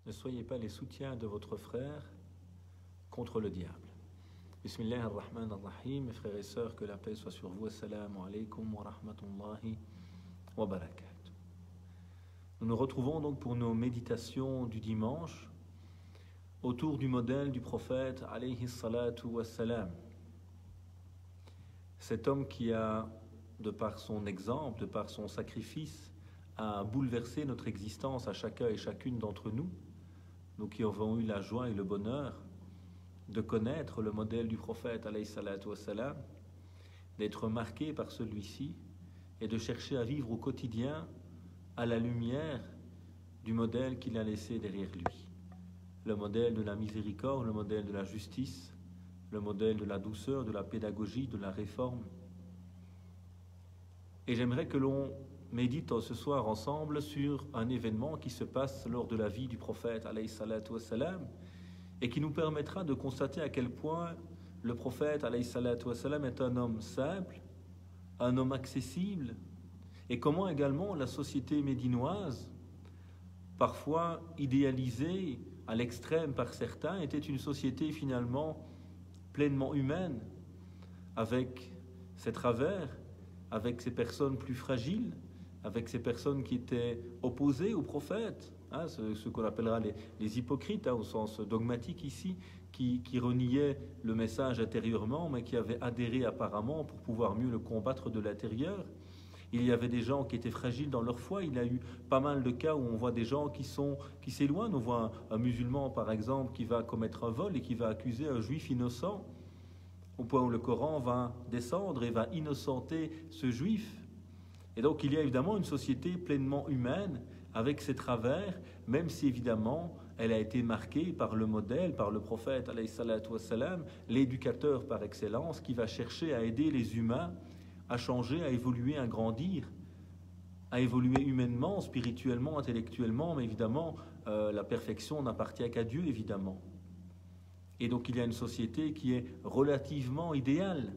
Ne soyez pas les soutiens de votre frère contre le diable. Bismillah ar-Rahman ar-Rahim, mes frères et sœurs, que la paix soit sur vous. Assalamu alaikum wa rahmatullahi wa barakatuh. Nous nous retrouvons donc pour nos méditations du dimanche autour du modèle du prophète alayhi salatu wassalam. Cet homme qui a, de par son exemple, de par son sacrifice, a bouleversé notre existence à chacun et chacune d'entre nous, nous qui avons eu la joie et le bonheur de connaître le modèle du prophète alayhi salatu wassalam, d'être marqué par celui-ci et de chercher à vivre au quotidien à la lumière du modèle qu'il a laissé derrière lui. Le modèle de la miséricorde, le modèle de la justice, le modèle de la douceur, de la pédagogie, de la réforme. Et j'aimerais que l'on médite ce soir ensemble sur un événement qui se passe lors de la vie du prophète alayhi salatu wassalam et qui nous permettra de constater à quel point le prophète alayhi salatu wassalam est un homme simple, un homme accessible, et comment également la société médinoise, parfois idéalisée à l'extrême par certains, était une société finalement pleinement humaine, avec ses travers, avec ses personnes plus fragiles, avec ces personnes qui étaient opposées au prophète, ce qu'on appellera les hypocrites, au sens dogmatique ici, qui reniaient le message intérieurement, mais qui avaient adhéré apparemment pour pouvoir mieux le combattre de l'intérieur. Il y avait des gens qui étaient fragiles dans leur foi. Il y a eu pas mal de cas où on voit des gens qui s'éloignent. On voit un musulman, par exemple, qui va commettre un vol et qui va accuser un juif innocent, au point où le Coran va descendre et va innocenter ce juif. Et donc il y a évidemment une société pleinement humaine avec ses travers, même si évidemment elle a été marquée par le modèle, par le prophète alayhi salatu wassalam, l'éducateur par excellence, qui va chercher à aider les humains à changer, à évoluer, à grandir, à évoluer humainement, spirituellement, intellectuellement, mais évidemment la perfection n'appartient qu'à Dieu, évidemment. Et donc il y a une société qui est relativement idéale,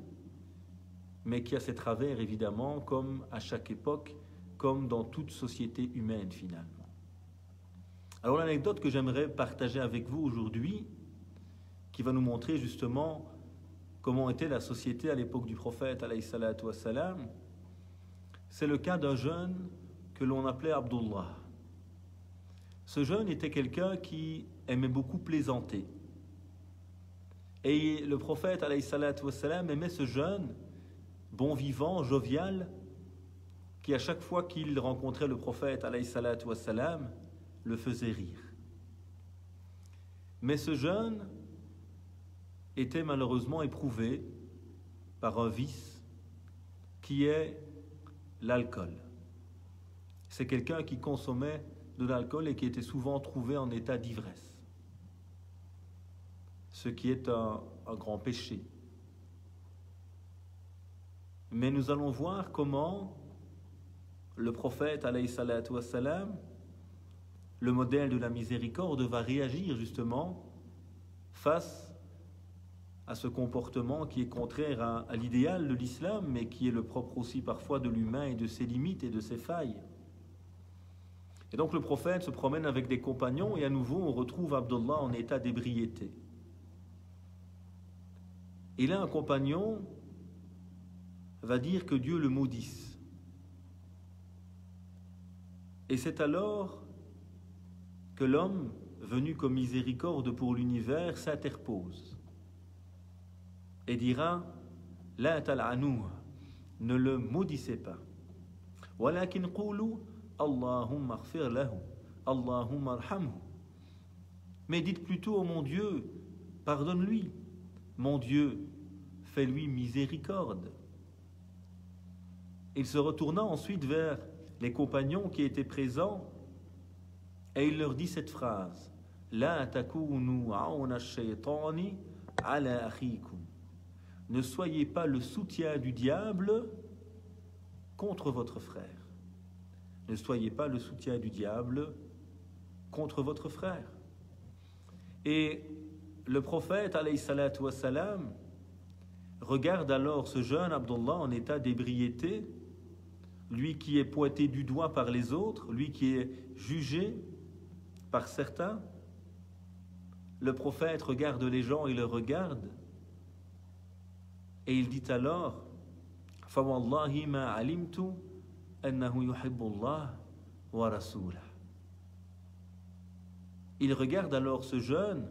mais qui a ses travers évidemment, comme à chaque époque, comme dans toute société humaine finalement. Alors l'anecdote que j'aimerais partager avec vous aujourd'hui, qui va nous montrer justement comment était la société à l'époque du prophète alayhi salatu wassalam, c'est le cas d'un jeune que l'on appelait Abdullah. Ce jeune était quelqu'un qui aimait beaucoup plaisanter. Et le prophète alayhi salatu wassalam aimait ce jeune bon vivant, jovial, qui à chaque fois qu'il rencontrait le prophète alayhi salatu wassalam, le faisait rire. Mais ce jeune était malheureusement éprouvé par un vice qui est l'alcool. C'est quelqu'un qui consommait de l'alcool et qui était souvent trouvé en état d'ivresse, ce qui est un grand péché. Mais nous allons voir comment le prophète alayhi salatu wassalam, le modèle de la miséricorde, va réagir justement face à ce comportement qui est contraire à l'idéal de l'islam, mais qui est le propre aussi parfois de l'humain et de ses limites et de ses failles. Et donc le prophète se promène avec des compagnons et à nouveau on retrouve Abdullah en état d'ébriété. Et là un compagnon va dire que Dieu le maudisse. Et c'est alors que l'homme, venu comme miséricorde pour l'univers, s'interpose et dira « La tal'anouh » ne le maudissez pas. « Walakin qulu Allahumma aghfir lahu, Allahumma arhamhu » mais dites plutôt « Oh mon Dieu, pardonne-lui, mon Dieu, fais-lui miséricorde » Il se retourna ensuite vers les compagnons qui étaient présents et il leur dit cette phrase « La takunu aouna ash-shaytani ala akhikum » Ne soyez pas le soutien du diable contre votre frère. Ne soyez pas le soutien du diable contre votre frère. Et le prophète alayhi salatu wassalam regarde alors ce jeune Abdullah en état d'ébriété, lui qui est pointé du doigt par les autres, lui qui est jugé par certains, le prophète regarde les gens, il le regarde, et il dit alors فَوَاللَّهِ مَا عَلِمْتُ أَنَّهُ يُحِبُّ اللَّهَ وَرَسُولَهُ. Il regarde alors ce jeune,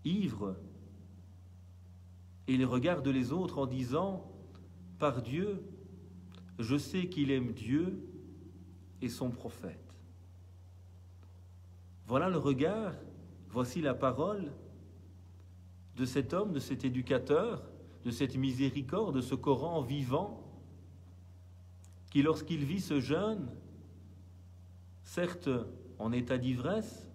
ivre, et il regarde les autres en disant « Par Dieu, je sais qu'il aime Dieu et son prophète. » Voilà le regard, voici la parole de cet homme, de cet éducateur, de cette miséricorde, de ce Coran vivant, qui lorsqu'il vit ce jeune, certes en état d'ivresse,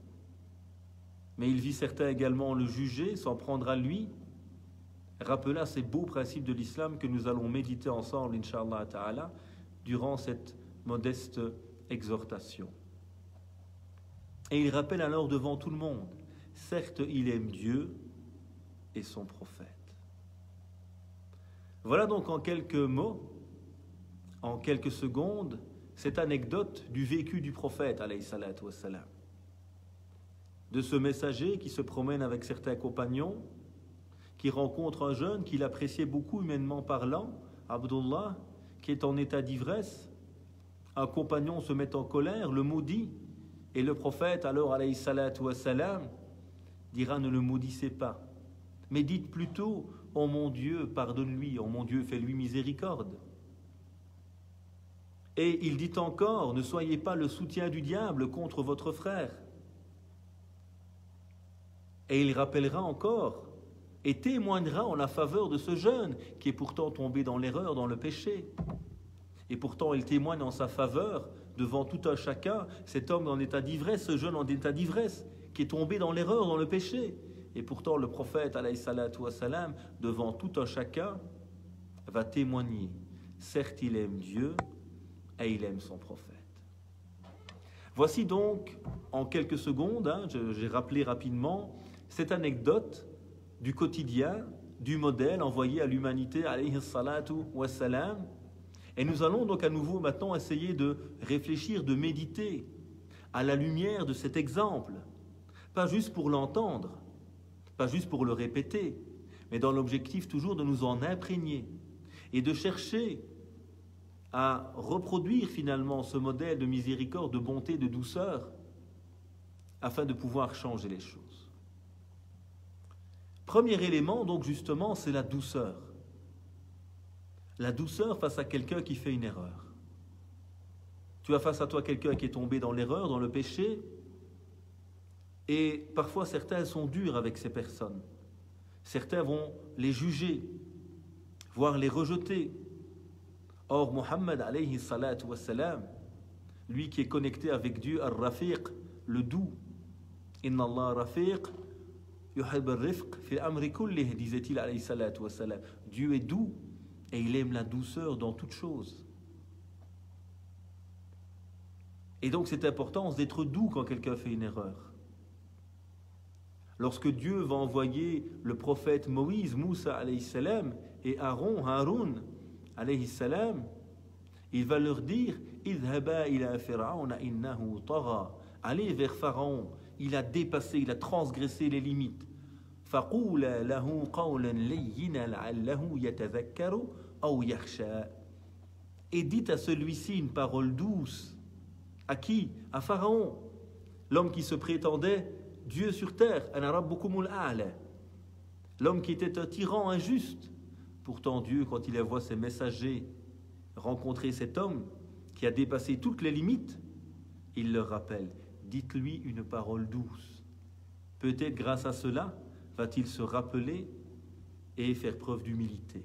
mais il vit certains également le juger, s'en prendre à lui, rappela ces beaux principes de l'islam que nous allons méditer ensemble, Inch'Allah Ta'ala, durant cette modeste exhortation. Et il rappelle alors devant tout le monde, certes il aime Dieu et son prophète. Voilà donc en quelques mots, en quelques secondes, cette anecdote du vécu du prophète, alayhi salatu wassalam. De ce messager qui se promène avec certains compagnons, qui rencontre un jeune qu'il appréciait beaucoup humainement parlant, Abdullah, qui est en état d'ivresse. Un compagnon se met en colère, le maudit, et le prophète, alors, alayhi salatu wassalam, dira « Ne le maudissez pas, mais dites plutôt « Oh mon Dieu, pardonne-lui, oh mon Dieu, fais-lui miséricorde. » Et il dit encore « Ne soyez pas le soutien du diable contre votre frère. » Et il rappellera encore et témoignera en la faveur de ce jeune qui est pourtant tombé dans l'erreur, dans le péché. Et pourtant, il témoigne en sa faveur devant tout un chacun, cet homme en état d'ivresse, ce jeune en état d'ivresse, qui est tombé dans l'erreur, dans le péché. Et pourtant, le prophète, alayhi salatu wassalam, devant tout un chacun, va témoigner. Certes, il aime Dieu et il aime son prophète. Voici donc, en quelques secondes, j'ai rappelé rapidement, cette anecdote du quotidien, du modèle envoyé à l'humanité, alayhi salatu wassalam. Et nous allons donc à nouveau maintenant essayer de réfléchir, de méditer à la lumière de cet exemple. Pas juste pour l'entendre, pas juste pour le répéter, mais dans l'objectif toujours de nous en imprégner et de chercher à reproduire finalement ce modèle de miséricorde, de bonté, de douceur, afin de pouvoir changer les choses. Premier élément, donc justement, c'est la douceur. La douceur face à quelqu'un qui fait une erreur. Tu as face à toi quelqu'un qui est tombé dans l'erreur, dans le péché, et parfois certains sont durs avec ces personnes. Certains vont les juger, voire les rejeter. Or, Muhammad alayhi salatu wassalam, lui qui est connecté avec Dieu, Ar-Rafiq, le doux, Inna Allah Rafiq, yuhib al-rifq fi amri kullih, disait-il alayhi salatu wassalam. Dieu est doux et il aime la douceur dans toute chose. Et donc c'est important d'être doux quand quelqu'un fait une erreur. Lorsque Dieu va envoyer le prophète Moïse, Moussa alayhi salam, et Aaron, Haroun alayhi salam, il va leur dire idhaba ila fir'auna innahu tagha. Allez vers Pharaon, il a dépassé, il a transgressé les limites. فَقُولَا لَهُ قَوْلًا لَيِّنًا لَعَلَّهُ يَتَذَكَّرُ أَوْ يَخْشَى. Et dites à celui-ci une parole douce. À qui? À Pharaon, l'homme qui se prétendait Dieu sur terre, ana rabbukumul a'la, l'homme qui était un tyran injuste. Pourtant Dieu, quand il envoie ses messagers rencontrer cet homme qui a dépassé toutes les limites, il leur rappelle, dites-lui une parole douce. Peut-être grâce à cela va-t-il se rappeler et faire preuve d'humilité.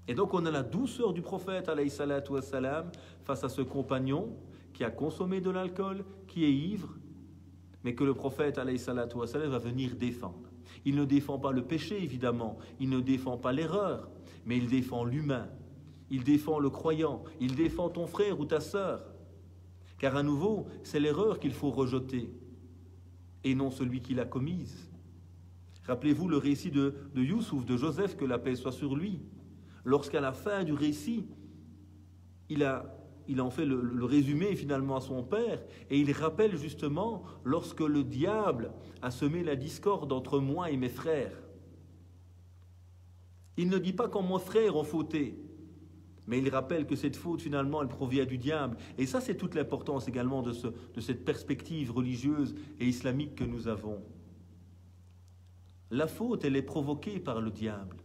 Et donc on a la douceur du prophète alayhi salatu wassalam face à ce compagnon qui a consommé de l'alcool, qui est ivre, mais que le prophète alayhi salatu wassalam va venir défendre. Il ne défend pas le péché évidemment, il ne défend pas l'erreur, mais il défend l'humain, il défend le croyant, il défend ton frère ou ta sœur. Car à nouveau, c'est l'erreur qu'il faut rejeter et non celui qui l'a commise. Rappelez-vous le récit de Youssouf, de Joseph, que la paix soit sur lui. Lorsqu'à la fin du récit, il a il en fait le résumé finalement à son père, et il rappelle justement lorsque le diable a semé la discorde entre moi et mes frères. Il ne dit pas quand mes frères ont fauté, mais il rappelle que cette faute finalement elle provient du diable. Et ça c'est toute l'importance également de cette perspective religieuse et islamique que nous avons. La faute elle est provoquée par le diable.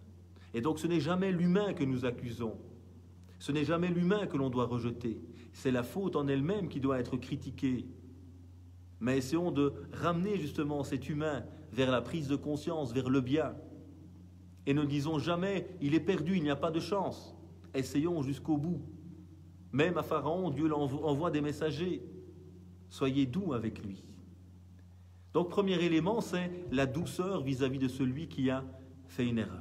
Et donc ce n'est jamais l'humain que nous accusons. Ce n'est jamais l'humain que l'on doit rejeter. C'est la faute en elle-même qui doit être critiquée. Mais essayons de ramener justement cet humain vers la prise de conscience, vers le bien. Et ne disons jamais « il est perdu, il n'y a pas de chance ». Essayons jusqu'au bout. Même à Pharaon, Dieu envoie des messagers. Soyez doux avec lui. Donc premier élément, c'est la douceur vis-à-vis de celui qui a fait une erreur.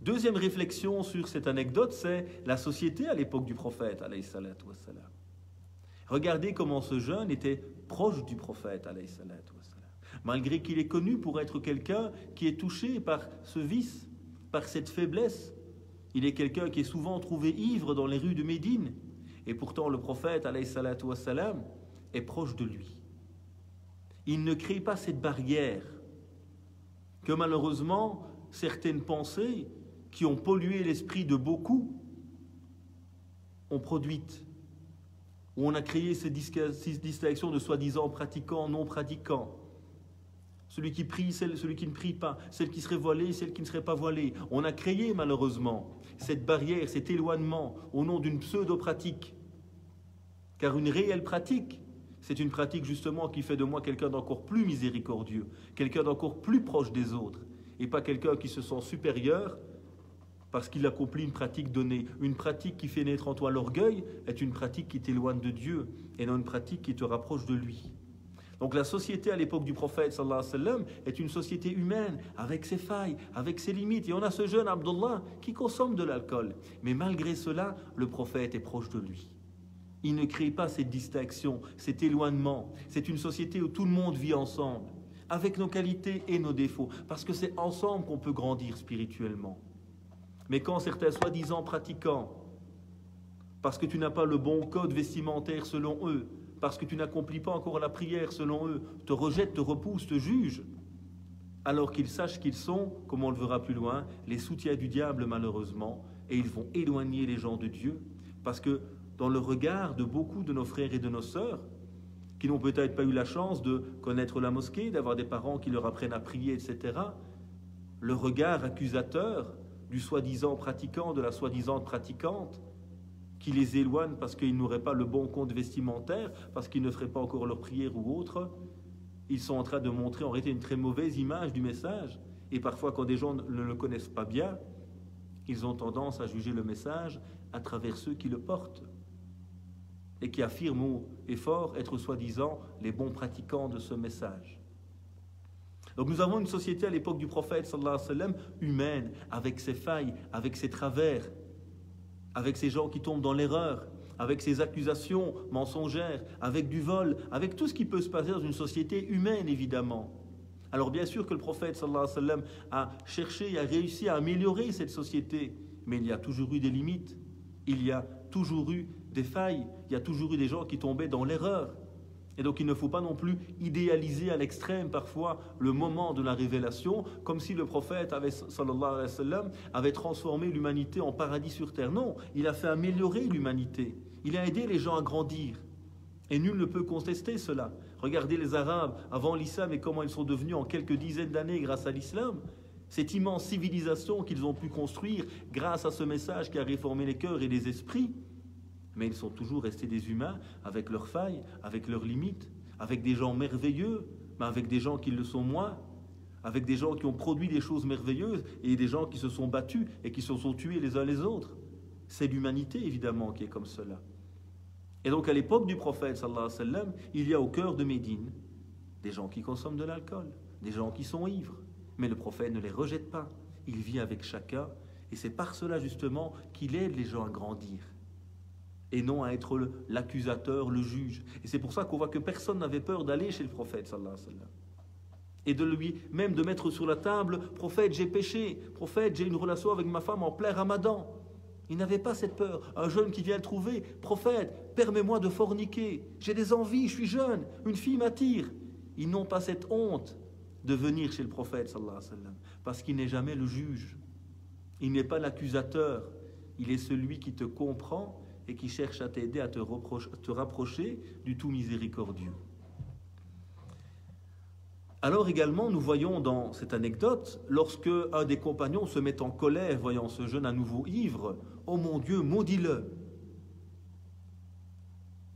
Deuxième réflexion sur cette anecdote, c'est la société à l'époque du prophète, alayhi salatu wassalam. Regardez comment ce jeune était proche du prophète, alayhi salatu wassalam. Malgré qu'il est connu pour être quelqu'un qui est touché par ce vice, par cette faiblesse. Il est quelqu'un qui est souvent trouvé ivre dans les rues de Médine. Et pourtant le prophète, alayhi salatu wassalam, est proche de lui. Il ne crée pas cette barrière que malheureusement certaines pensées qui ont pollué l'esprit de beaucoup ont produite, où on a créé ces distinctions de soi-disant pratiquants, non pratiquants, celui qui prie, celui qui ne prie pas, celle qui serait voilée, celle qui ne serait pas voilée. On a créé malheureusement cette barrière, cet éloignement au nom d'une pseudo-pratique, car une réelle pratique, c'est une pratique justement qui fait de moi quelqu'un d'encore plus miséricordieux, quelqu'un d'encore plus proche des autres, et pas quelqu'un qui se sent supérieur parce qu'il accomplit une pratique donnée. Une pratique qui fait naître en toi l'orgueil est une pratique qui t'éloigne de Dieu et non une pratique qui te rapproche de lui. Donc la société à l'époque du prophète sallallahu alayhi wa sallam est une société humaine avec ses failles, avec ses limites. Et on a ce jeune Abdullah qui consomme de l'alcool. Mais malgré cela, le prophète est proche de lui. Il ne crée pas cette distinction, cet éloignement. C'est une société où tout le monde vit ensemble, avec nos qualités et nos défauts, parce que c'est ensemble qu'on peut grandir spirituellement. Mais quand certains soi-disant pratiquants, parce que tu n'as pas le bon code vestimentaire selon eux, parce que tu n'accomplis pas encore la prière selon eux, te rejettent, te repoussent, te jugent, alors qu'ils sachent qu'ils sont, comme on le verra plus loin, les soutiens du diable malheureusement, et ils vont éloigner les gens de Dieu, parce que dans le regard de beaucoup de nos frères et de nos sœurs, qui n'ont peut-être pas eu la chance de connaître la mosquée, d'avoir des parents qui leur apprennent à prier, etc., le regard accusateur du soi-disant pratiquant, de la soi-disant pratiquante, qui les éloigne parce qu'ils n'auraient pas le bon compte vestimentaire, parce qu'ils ne feraient pas encore leur prière ou autre, ils sont en train de montrer en réalité une très mauvaise image du message. Et parfois, quand des gens ne le connaissent pas bien, ils ont tendance à juger le message à travers ceux qui le portent et qui affirment haut et fort être soi-disant les bons pratiquants de ce message. Donc nous avons une société à l'époque du prophète sallallahu alayhi wa sallam humaine, avec ses failles, avec ses travers, avec ces gens qui tombent dans l'erreur, avec ces accusations mensongères, avec du vol, avec tout ce qui peut se passer dans une société humaine évidemment. Alors bien sûr que le prophète sallallahu alayhi wa sallam a cherché et a réussi à améliorer cette société, mais il y a toujours eu des limites, il y a toujours eu des failles, il y a toujours eu des gens qui tombaient dans l'erreur. Et donc il ne faut pas non plus idéaliser à l'extrême parfois le moment de la révélation, comme si le prophète sallallahu alayhi wa sallam avait transformé l'humanité en paradis sur terre. Non, il a fait améliorer l'humanité, il a aidé les gens à grandir. Et nul ne peut contester cela. Regardez les Arabes avant l'islam et comment ils sont devenus en quelques dizaines d'années grâce à l'islam. Cette immense civilisation qu'ils ont pu construire grâce à ce message qui a réformé les cœurs et les esprits. Mais ils sont toujours restés des humains avec leurs failles, avec leurs limites, avec des gens merveilleux, mais avec des gens qui le sont moins, avec des gens qui ont produit des choses merveilleuses et des gens qui se sont battus et qui se sont tués les uns les autres. C'est l'humanité évidemment qui est comme cela. Et donc à l'époque du prophète sallallahu alayhi wa sallam, il y a au cœur de Médine des gens qui consomment de l'alcool, des gens qui sont ivres, mais le prophète ne les rejette pas. Il vit avec chacun et c'est par cela justement qu'il aide les gens à grandir. Et non à être l'accusateur, le juge. Et c'est pour ça qu'on voit que personne n'avait peur d'aller chez le prophète, sallallahu alayhi wa sallam. Et de lui, même de mettre sur la table, prophète, j'ai péché, prophète, j'ai une relation avec ma femme en plein ramadan. Il n'avait pas cette peur. Un jeune qui vient le trouver, prophète, permets-moi de forniquer. J'ai des envies, je suis jeune, une fille m'attire. Ils n'ont pas cette honte de venir chez le prophète, sallallahu alayhi wa sallam, parce qu'il n'est jamais le juge. Il n'est pas l'accusateur. Il est celui qui te comprend et qui cherche à t'aider à te rapprocher du tout miséricordieux. Alors également, nous voyons dans cette anecdote, lorsque un des compagnons se met en colère, voyant ce jeune à nouveau ivre, « Oh mon Dieu, maudis-le »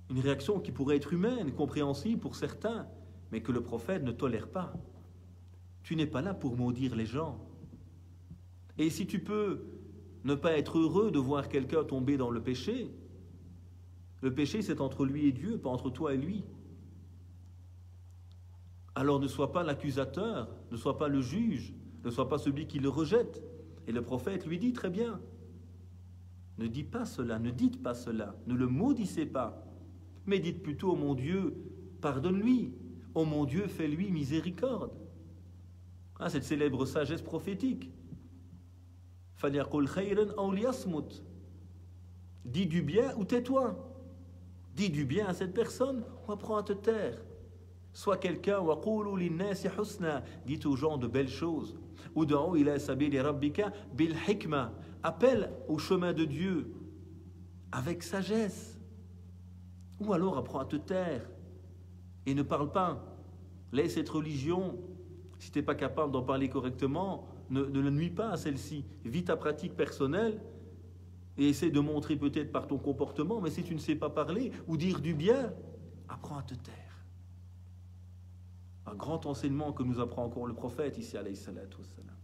Une réaction qui pourrait être humaine, compréhensible pour certains, mais que le prophète ne tolère pas. Tu n'es pas là pour maudire les gens. Et si tu peux ne pas être heureux de voir quelqu'un tomber dans le péché c'est entre lui et Dieu, pas entre toi et lui. Alors ne sois pas l'accusateur, ne sois pas le juge, ne sois pas celui qui le rejette. Et le prophète lui dit très bien, ne dites pas cela, ne dites pas cela, ne le maudissez pas, mais dites plutôt, oh mon Dieu, pardonne-lui, oh mon Dieu, fais-lui miséricorde. Cette célèbre sagesse prophétique. Dis du bien ou tais-toi. Dis du bien à cette personne ou apprends à te taire. Sois quelqu'un, dites aux gens de belles choses. Appelle au chemin de Dieu avec sagesse. Ou alors apprends à te taire et ne parle pas. Laisse cette religion. Si tu n'es pas capable d'en parler correctement, ne le nuis pas à celle-ci. Vis ta pratique personnelle et essaie de montrer peut-être par ton comportement, mais si tu ne sais pas parler ou dire du bien, apprends à te taire. Un grand enseignement que nous apprend encore le prophète ici, alayhi salatu wassalam.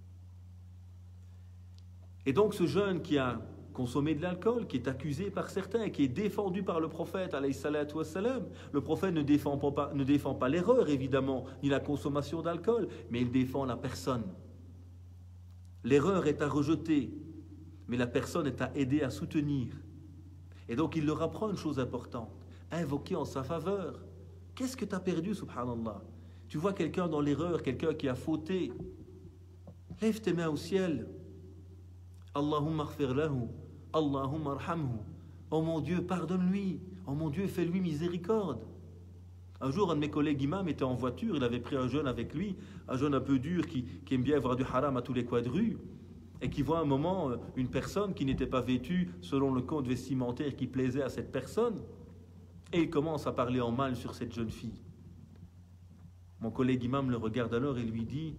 Et donc ce jeune qui a consommé de l'alcool, qui est accusé par certains, qui est défendu par le prophète, alayhi salatu wassalam, le prophète ne défend pas l'erreur, évidemment, ni la consommation d'alcool, mais il défend la personne. L'erreur est à rejeter, mais la personne est à aider, à soutenir. Et donc il leur apprend une chose importante, invoquer en sa faveur. Qu'est-ce que tu as perdu, subhanallah? Tu vois quelqu'un dans l'erreur, quelqu'un qui a fauté, lève tes mains au ciel. Allahumma aghfir lahu, Allahumma arhamhu. Oh mon Dieu, pardonne-lui. Oh mon Dieu, fais-lui miséricorde. Un jour, un de mes collègues imams était en voiture, il avait pris un jeune avec lui, un jeune un peu dur qui aime bien avoir du haram à tous les coins de rue, et qui voit un moment une personne qui n'était pas vêtue selon le code vestimentaire qui plaisait à cette personne, et il commence à parler en mal sur cette jeune fille. Mon collègue imam le regarde alors et lui dit,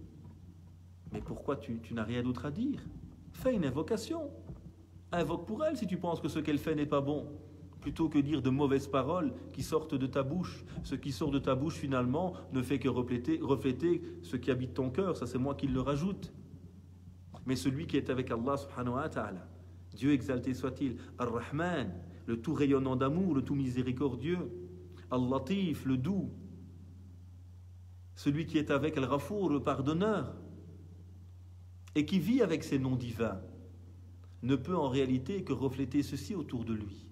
mais pourquoi tu n'as rien d'autre à dire? Fais une invocation. Invoque pour elle si tu penses que ce qu'elle fait n'est pas bon, plutôt que dire de mauvaises paroles qui sortent de ta bouche. Ce qui sort de ta bouche finalement ne fait que refléter ce qui habite ton cœur. Ça c'est moi qui le rajoute. Mais celui qui est avec Allah subhanahu wa ta'ala, Dieu exalté soit-il, Ar-Rahman, le tout rayonnant d'amour, le tout miséricordieux, Al-Latif, le doux, celui qui est avec Al-Ghafour, le pardonneur, et qui vit avec ses noms divins, ne peut en réalité que refléter ceci autour de lui.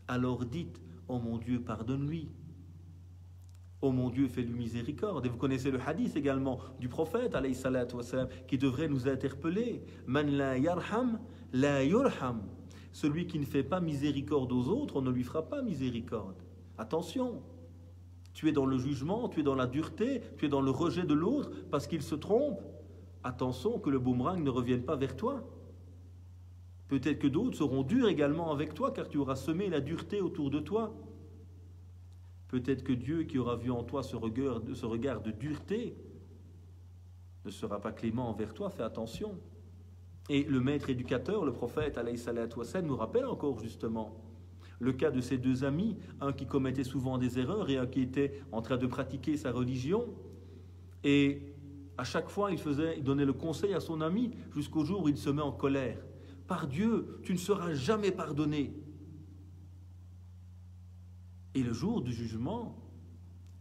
Alors dites, oh mon Dieu, pardonne-lui. Oh mon Dieu, fais-lui miséricorde. Et vous connaissez le hadith également du prophète, alayhi salatu wassalam, qui devrait nous interpeller. Man la yarham, la yurham. Celui qui ne fait pas miséricorde aux autres, on ne lui fera pas miséricorde. Attention, tu es dans le jugement, tu es dans la dureté, tu es dans le rejet de l'autre parce qu'il se trompe. Attention que le boomerang ne revienne pas vers toi. Peut-être que d'autres seront durs également avec toi car tu auras semé la dureté autour de toi. Peut-être que Dieu qui aura vu en toi ce regard de dureté ne sera pas clément envers toi, fais attention. Et le maître éducateur, le prophète alayhi salatu wassalam, nous rappelle encore justement le cas de ces deux amis, un qui commettait souvent des erreurs et un qui était en train de pratiquer sa religion. Et à chaque fois, il donnait le conseil à son ami jusqu'au jour où il se met en colère. Par Dieu, tu ne seras jamais pardonné. Et le jour du jugement,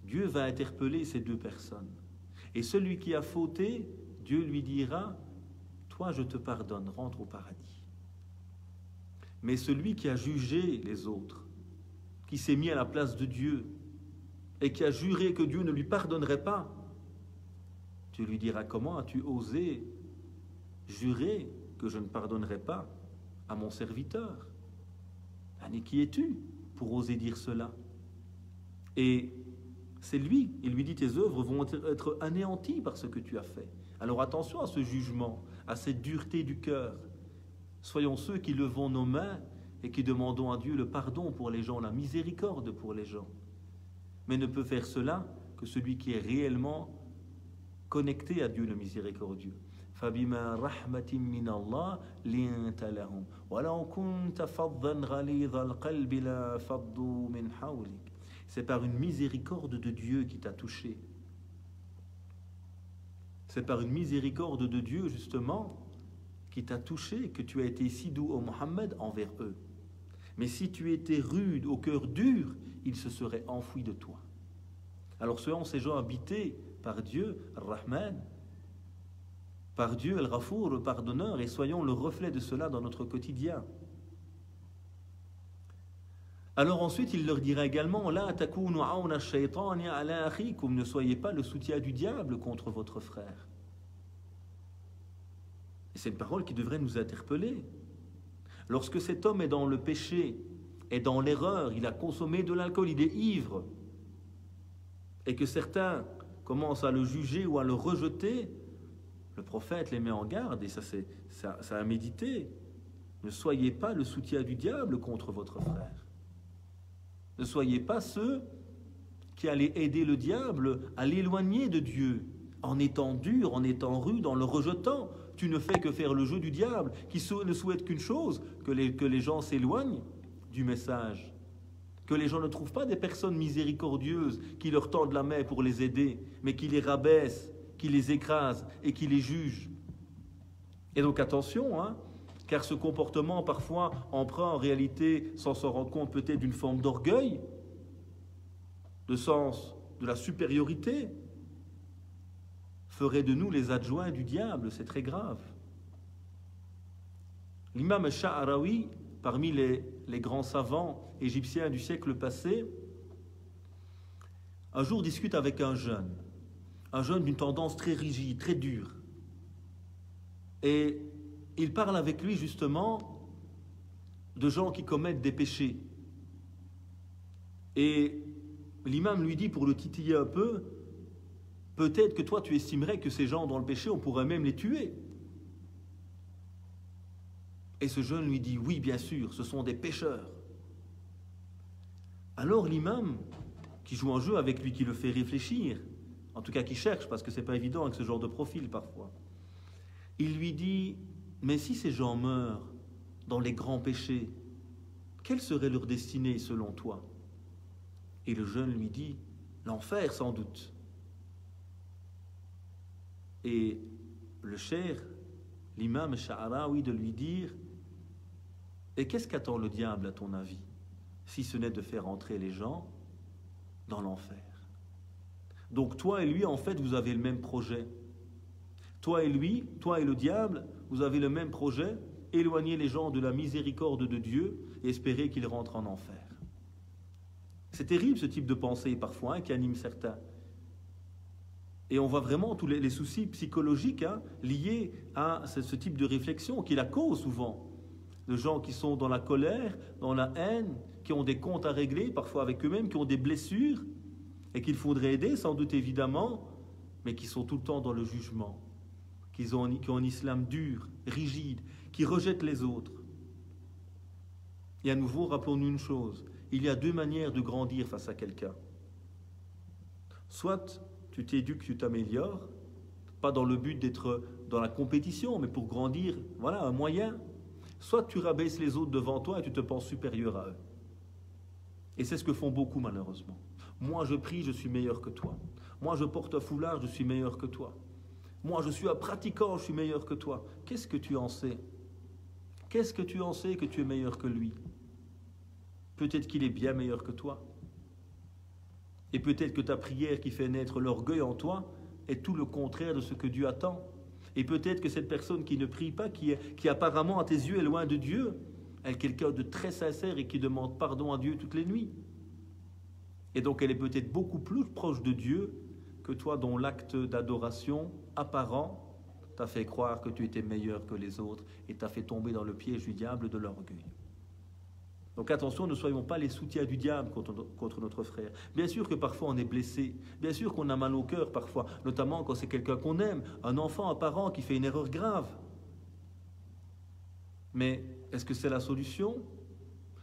Dieu va interpeller ces deux personnes. Et celui qui a fauté, Dieu lui dira, toi je te pardonne, rentre au paradis. Mais celui qui a jugé les autres, qui s'est mis à la place de Dieu et qui a juré que Dieu ne lui pardonnerait pas, Dieu lui dira, comment as-tu osé jurer que je ne pardonnerai pas à mon serviteur. Et qui es-tu pour oser dire cela? Et c'est lui, il lui dit tes œuvres vont être anéanties par ce que tu as fait. Alors attention à ce jugement, à cette dureté du cœur. Soyons ceux qui levons nos mains et qui demandons à Dieu le pardon pour les gens, la miséricorde pour les gens. Mais ne peut faire cela que celui qui est réellement connecté à Dieu le miséricordieux. فبما رحمة من الله لنت لهم ولو كنت فظا غليظ القلب لانفضوا من حولك. C'est par une miséricorde de Dieu qui t'a touché. C'est par une miséricorde de Dieu justement qui t'a touché que tu as été si doux au Mohammed envers eux. Mais si tu étais rude, au cœur dur, ils se seraient enfouis de toi. Alors soyons ces gens habités par Dieu, Ar-Rahman, par Dieu, Al-Ghafour, le pardonneur, et soyons le reflet de cela dans notre quotidien. Alors ensuite, il leur dira également, La takunu auna ash-shaytani ala akhikum, ne soyez pas le soutien du diable contre votre frère. Et c'est une parole qui devrait nous interpeller. Lorsque cet homme est dans le péché, est dans l'erreur, il a consommé de l'alcool, il est ivre, et que certains commencent à le juger ou à le rejeter, le prophète les met en garde, et ça a médité. Ne soyez pas le soutien du diable contre votre frère. Ne soyez pas ceux qui allaient aider le diable à l'éloigner de Dieu, en étant dur, en étant rude, en le rejetant. Tu ne fais que faire le jeu du diable, qui ne souhaite qu'une chose, que les gens s'éloignent du message. Que les gens ne trouvent pas des personnes miséricordieuses qui leur tendent la main pour les aider, mais qui les rabaissent, qui les écrasent et qui les jugent. Et donc attention, car ce comportement parfois empreint en réalité, sans s'en rendre compte, peut-être d'une forme d'orgueil, de sens de la supériorité, ferait de nous les adjoints du diable. C'est très grave. L'imam Sha'arawi, parmi les grands savants égyptiens du siècle passé, un jour discute avec un jeune d'une tendance très rigide, très dure. Et il parle avec lui justement de gens qui commettent des péchés. Et l'imam lui dit, pour le titiller un peu, peut-être que toi tu estimerais que ces gens dans le péché, on pourrait même les tuer. Et ce jeune lui dit, oui bien sûr, ce sont des pécheurs. Alors l'imam, qui joue un jeu avec lui, qui le fait réfléchir, en tout cas qui cherche, parce que c'est pas évident avec ce genre de profil parfois, il lui dit, mais si ces gens meurent dans les grands péchés, quelle serait leur destinée selon toi? Et le jeune lui dit, l'enfer sans doute. Et le cher, l'imam Sha'arawi, de lui dire, et qu'est-ce qu'attend le diable à ton avis, si ce n'est de faire entrer les gens dans l'enfer? Donc toi et lui, en fait, vous avez le même projet. Toi et lui, toi et le diable, vous avez le même projet, éloigner les gens de la miséricorde de Dieu et espérer qu'ils rentrent en enfer. C'est terrible ce type de pensée parfois qui anime certains. Et on voit vraiment tous les soucis psychologiques liés à ce type de réflexion qui est la cause souvent de gens qui sont dans la colère, dans la haine, qui ont des comptes à régler, parfois avec eux-mêmes, qui ont des blessures et qu'il faudrait aider, sans doute évidemment, mais qui sont tout le temps dans le jugement, qui ont un islam dur, rigide, qui rejette les autres. Et à nouveau, rappelons-nous une chose, il y a deux manières de grandir face à quelqu'un. Soit tu t'éduques, tu t'améliores, pas dans le but d'être dans la compétition, mais pour grandir, voilà, un moyen. Soit tu rabaisses les autres devant toi et tu te penses supérieur à eux. Et c'est ce que font beaucoup malheureusement. Moi je prie, je suis meilleur que toi. Moi je porte un foulard, je suis meilleur que toi. Moi je suis un pratiquant, je suis meilleur que toi. Qu'est-ce que tu en sais? Qu'est-ce que tu en sais que tu es meilleur que lui? Peut-être qu'il est bien meilleur que toi. Et peut-être que ta prière qui fait naître l'orgueil en toi est tout le contraire de ce que Dieu attend. Et peut-être que cette personne qui ne prie pas, qui apparemment à tes yeux est loin de Dieu, elle est quelqu'un de très sincère et qui demande pardon à Dieu toutes les nuits. Et donc elle est peut-être beaucoup plus proche de Dieu que toi dont l'acte d'adoration apparent t'a fait croire que tu étais meilleur que les autres et t'a fait tomber dans le piège du diable de l'orgueil. Donc attention, ne soyons pas les soutiens du diable contre notre frère. Bien sûr que parfois on est blessé, bien sûr qu'on a mal au cœur parfois, notamment quand c'est quelqu'un qu'on aime, un enfant, un parent qui fait une erreur grave. Mais est-ce que c'est la solution?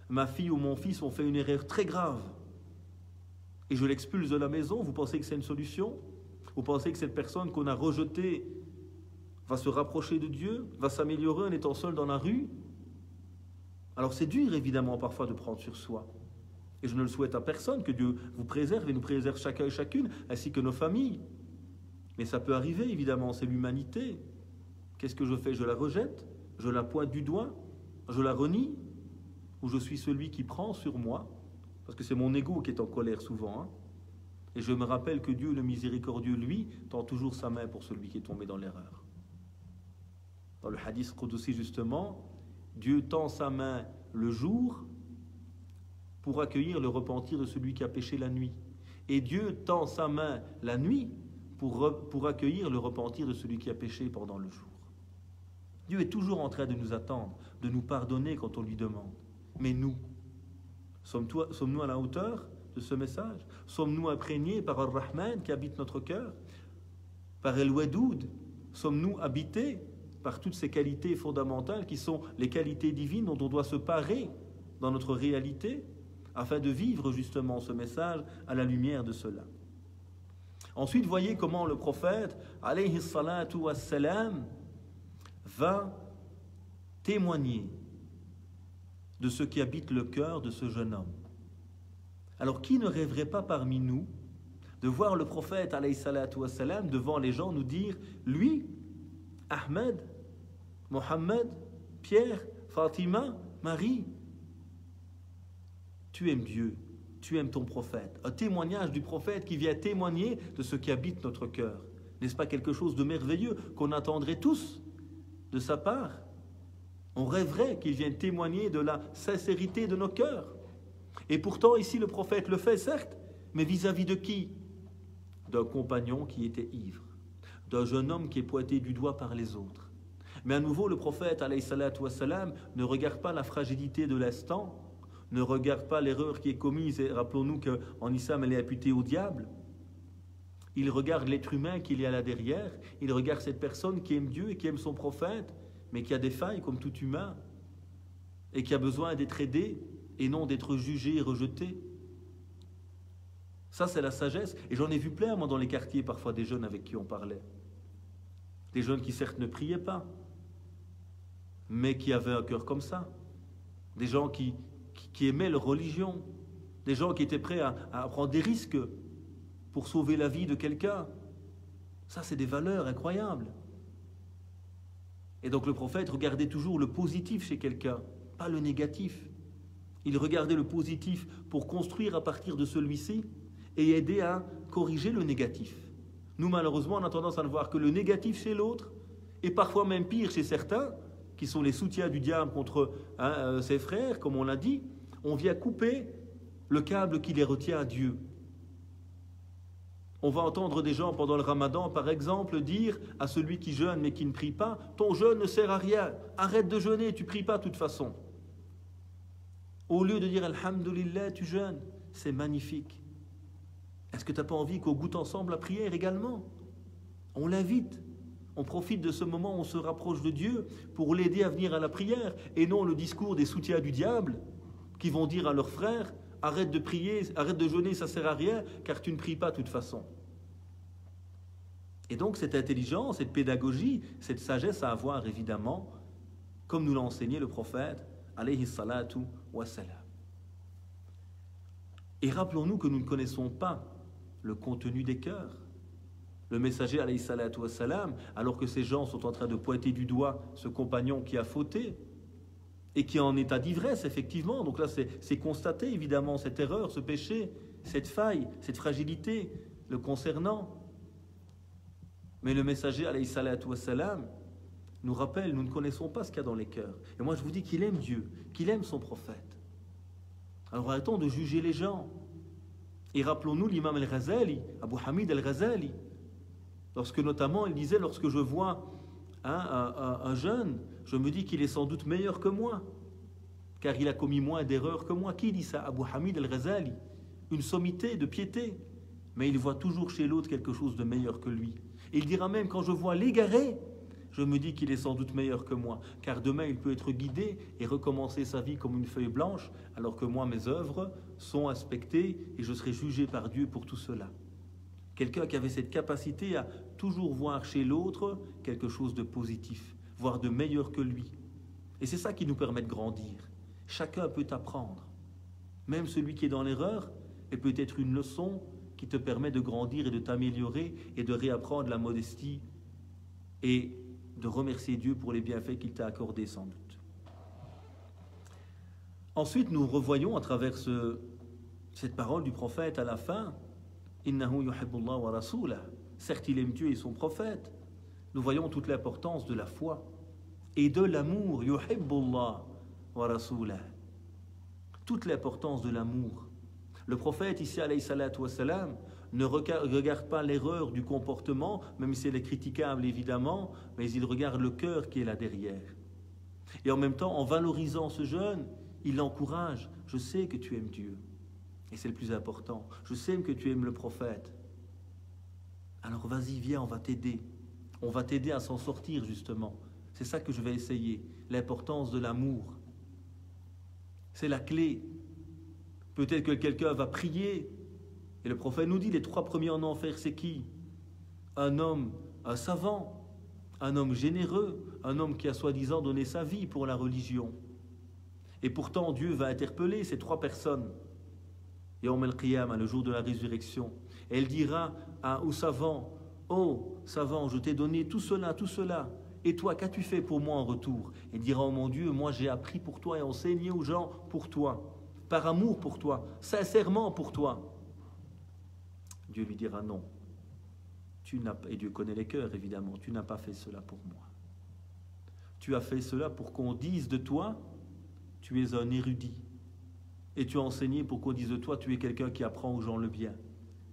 Ma fille ou mon fils ont fait une erreur très grave et je l'expulse de la maison, vous pensez que c'est une solution? Vous pensez que cette personne qu'on a rejetée va se rapprocher de Dieu, va s'améliorer en étant seule dans la rue? Alors c'est dur évidemment parfois de prendre sur soi. Et je ne le souhaite à personne, que Dieu vous préserve et nous préserve chacun et chacune, ainsi que nos familles. Mais ça peut arriver évidemment, c'est l'humanité. Qu'est-ce que je fais? Je la rejette? Je la pointe du doigt? Je la renie? Ou je suis celui qui prend sur moi? Parce que c'est mon ego qui est en colère souvent. Hein. Et je me rappelle que Dieu, le miséricordieux, lui, tend toujours sa main pour celui qui est tombé dans l'erreur. Dans le hadith Qudsi, justement, Dieu tend sa main le jour pour accueillir le repentir de celui qui a péché la nuit. Et Dieu tend sa main la nuit pour accueillir le repentir de celui qui a péché pendant le jour. Dieu est toujours en train de nous attendre, de nous pardonner quand on lui demande. Mais nous, sommes-nous à la hauteur de ce message? Sommes-nous imprégnés par Ar-Rahman qui habite notre cœur? Par El-Wadoud? Sommes-nous habités par toutes ces qualités fondamentales qui sont les qualités divines dont on doit se parer dans notre réalité afin de vivre justement ce message à la lumière de cela? Ensuite, voyez comment le prophète, alayhi salatu wassalam, va témoigner de ce qui habite le cœur de ce jeune homme. Alors, qui ne rêverait pas parmi nous de voir le prophète, alayhi salatu wassalam, devant les gens nous dire, lui, Ahmed, Mohammed, Pierre, Fatima, Marie, tu aimes Dieu, tu aimes ton prophète. Un témoignage du prophète qui vient témoigner de ce qui habite notre cœur. N'est-ce pas quelque chose de merveilleux qu'on attendrait tous de sa part? On rêverait qu'il vienne témoigner de la sincérité de nos cœurs. Et pourtant, ici, le prophète le fait, certes, mais vis-à-vis de qui? D'un compagnon qui était ivre, d'un jeune homme qui est pointé du doigt par les autres. Mais à nouveau, le prophète, alayhi salatu wassalam, ne regarde pas la fragilité de l'instant, ne regarde pas l'erreur qui est commise, et rappelons-nous qu'en islam, elle est imputée au diable. Il regarde l'être humain qu'il y a là derrière, il regarde cette personne qui aime Dieu et qui aime son prophète, mais qui a des failles comme tout humain, et qui a besoin d'être aidé, et non d'être jugé et rejeté. Ça, c'est la sagesse. Et j'en ai vu plein, moi, dans les quartiers, parfois, des jeunes avec qui on parlait. Des jeunes qui, certes, ne priaient pas, mais qui avaient un cœur comme ça. Des gens qui aimaient leur religion. Des gens qui étaient prêts à prendre des risques pour sauver la vie de quelqu'un. Ça, c'est des valeurs incroyables. Et donc, le prophète regardait toujours le positif chez quelqu'un, pas le négatif. Il regardait le positif pour construire à partir de celui-ci et aider à corriger le négatif. Nous, malheureusement, on a tendance à ne voir que le négatif chez l'autre, et parfois même pire chez certains, qui sont les soutiens du diable contre ses frères, comme on l'a dit. On vient couper le câble qui les retient à Dieu. On va entendre des gens pendant le ramadan, par exemple, dire à celui qui jeûne mais qui ne prie pas, « Ton jeûne ne sert à rien, arrête de jeûner, tu ne pries pas de toute façon. » Au lieu de dire « Alhamdulillah, tu jeûnes », c'est magnifique. Est-ce que tu n'as pas envie qu'on goûte ensemble la prière également? On l'invite. On profite de ce moment où on se rapproche de Dieu pour l'aider à venir à la prière, et non le discours des soutiens du diable qui vont dire à leurs frères « Arrête de prier, arrête de jeûner, ça ne sert à rien, car tu ne pries pas de toute façon. » Et donc cette intelligence, cette pédagogie, cette sagesse à avoir évidemment, comme nous l'a enseigné le prophète, alayhi salatu wassalam. Et rappelons-nous que nous ne connaissons pas le contenu des cœurs. Le messager, alayhi salatu wassalam, alors que ces gens sont en train de pointer du doigt ce compagnon qui a fauté, et qui est en état d'ivresse, effectivement. Donc là, c'est constaté, évidemment, cette erreur, ce péché, cette faille, cette fragilité le concernant. Mais le messager, alayhi salatu wassalam, nous rappelle, nous ne connaissons pas ce qu'il y a dans les cœurs. Et moi, je vous dis qu'il aime Dieu, qu'il aime son prophète. Alors arrêtons de juger les gens. Et rappelons-nous l'imam al-Ghazali, Abu Hamid al-Ghazali, lorsque notamment, il disait, lorsque je vois un jeune, je me dis qu'il est sans doute meilleur que moi, car il a commis moins d'erreurs que moi. Qui dit ça? Abu Hamid al-Ghazali, une sommité de piété, mais il voit toujours chez l'autre quelque chose de meilleur que lui. Il dira même, quand je vois l'égaré, je me dis qu'il est sans doute meilleur que moi, car demain il peut être guidé et recommencer sa vie comme une feuille blanche, alors que moi, mes œuvres sont inspectées et je serai jugé par Dieu pour tout cela. Quelqu'un qui avait cette capacité à toujours voir chez l'autre quelque chose de positif, voire de meilleur que lui. Et c'est ça qui nous permet de grandir. Chacun peut apprendre. Même celui qui est dans l'erreur, et peut-être une leçon qui te permet de grandir et de t'améliorer et de réapprendre la modestie et de remercier Dieu pour les bienfaits qu'il t'a accordés sans doute. Ensuite, nous revoyons à travers cette parole du prophète à la fin, « Innahu yuhibbullah wa rasulah » certes, il aime Dieu et son prophète. Nous voyons toute l'importance de la foi et de l'amour, « yuhibbullah wa rasulah » toute l'importance de l'amour. Le prophète, ici, alayhi salatu wassalam, ne regarde pas l'erreur du comportement, même si elle est critiquable évidemment, mais il regarde le cœur qui est là derrière. Et en même temps, en valorisant ce jeune, il l'encourage. Je sais que tu aimes Dieu. Et c'est le plus important. Je sais que tu aimes le prophète. Alors vas-y, viens, on va t'aider. On va t'aider à s'en sortir, justement. C'est ça que je vais essayer. L'importance de l'amour. C'est la clé. Peut-être que quelqu'un va prier. Et le prophète nous dit, les 3 premiers en enfer, c'est qui? Un homme, un savant, un homme généreux, un homme qui a soi-disant donné sa vie pour la religion. Et pourtant, Dieu va interpeller ces 3 personnes. Yawm al-Qiyamah, le jour de la résurrection. Et elle dira au savant, « Oh, savant, je t'ai donné tout cela, et toi, qu'as-tu fait pour moi en retour ?» Et il dira, « Oh mon Dieu, moi j'ai appris pour toi et enseigné aux gens pour toi, par amour pour toi, sincèrement pour toi. » Dieu lui dira, « Non, et Dieu connaît les cœurs évidemment, tu n'as pas fait cela pour moi. Tu as fait cela pour qu'on dise de toi, tu es un érudit. Et tu as enseigné pour qu'on dise de toi, tu es quelqu'un qui apprend aux gens le bien.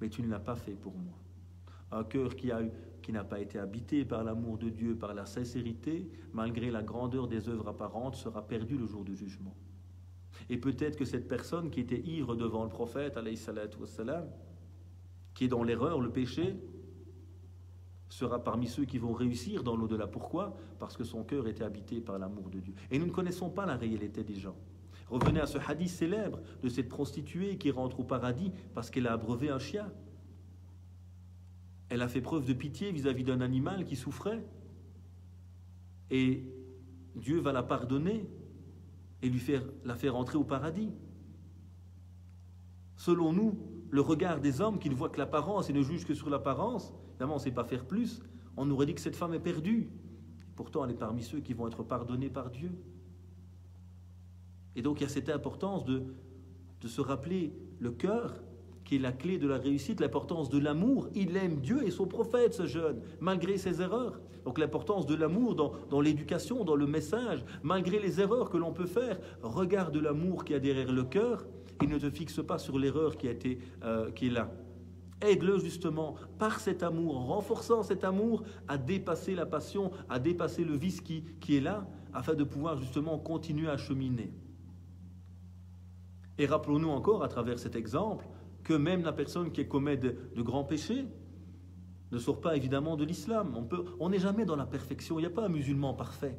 Mais tu ne l'as pas fait pour moi. » Un cœur qui n'a pas été habité par l'amour de Dieu, par la sincérité, malgré la grandeur des œuvres apparentes, sera perdu le jour du jugement. Et peut-être que cette personne qui était ivre devant le prophète, alayhi salatu wassalam, qui est dans l'erreur, le péché, sera parmi ceux qui vont réussir dans l'au-delà. Pourquoi? Parce que son cœur était habité par l'amour de Dieu. Et nous ne connaissons pas la réalité des gens. Revenez à ce hadith célèbre de cette prostituée qui rentre au paradis parce qu'elle a abreuvé un chien. Elle a fait preuve de pitié vis-à-vis d'un animal qui souffrait. Et Dieu va la pardonner et la faire entrer au paradis. Selon nous, le regard des hommes qui ne voient que l'apparence et ne jugent que sur l'apparence, évidemment on ne sait pas faire plus, on aurait dit que cette femme est perdue. Pourtant elle est parmi ceux qui vont être pardonnés par Dieu. Et donc il y a cette importance de se rappeler le cœur qui est la clé de la réussite, l'importance de l'amour. Il aime Dieu et son prophète, ce jeune, malgré ses erreurs. Donc l'importance de l'amour dans l'éducation, dans le message, malgré les erreurs que l'on peut faire. Regarde l'amour qui a derrière le cœur et ne te fixe pas sur l'erreur qui est là. Aide-le justement par cet amour, en renforçant cet amour, à dépasser la passion, à dépasser le vice qui est là, afin de pouvoir justement continuer à cheminer. Et rappelons-nous encore, à travers cet exemple, que même la personne qui commet de grands péchés ne sort pas évidemment de l'islam. On n'est jamais dans la perfection, il n'y a pas un musulman parfait.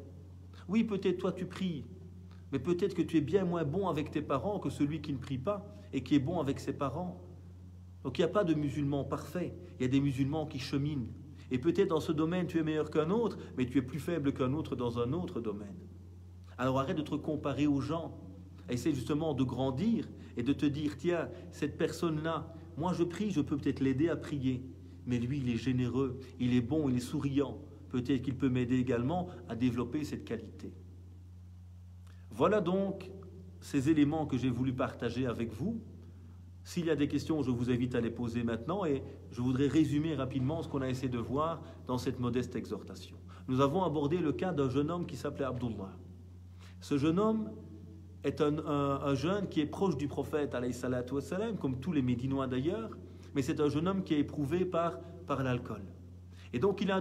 Oui, peut-être toi tu pries, mais peut-être que tu es bien moins bon avec tes parents que celui qui ne prie pas et qui est bon avec ses parents. Donc il n'y a pas de musulman parfait, il y a des musulmans qui cheminent. Et peut-être dans ce domaine tu es meilleur qu'un autre, mais tu es plus faible qu'un autre dans un autre domaine. Alors arrête de te comparer aux gens. Essaie justement de grandir et de te dire, tiens, cette personne-là, moi je prie, je peux peut-être l'aider à prier, mais lui il est généreux, il est bon, il est souriant, peut-être qu'il peut m'aider également à développer cette qualité. Voilà donc ces éléments que j'ai voulu partager avec vous. S'il y a des questions, je vous invite à les poser maintenant et je voudrais résumer rapidement ce qu'on a essayé de voir dans cette modeste exhortation. Nous avons abordé le cas d'un jeune homme qui s'appelait Abdullah. Ce jeune homme est un jeune qui est proche du prophète, alayhi salatu wassalam, comme tous les Médinois d'ailleurs, mais c'est un jeune homme qui est éprouvé par l'alcool. Et donc il est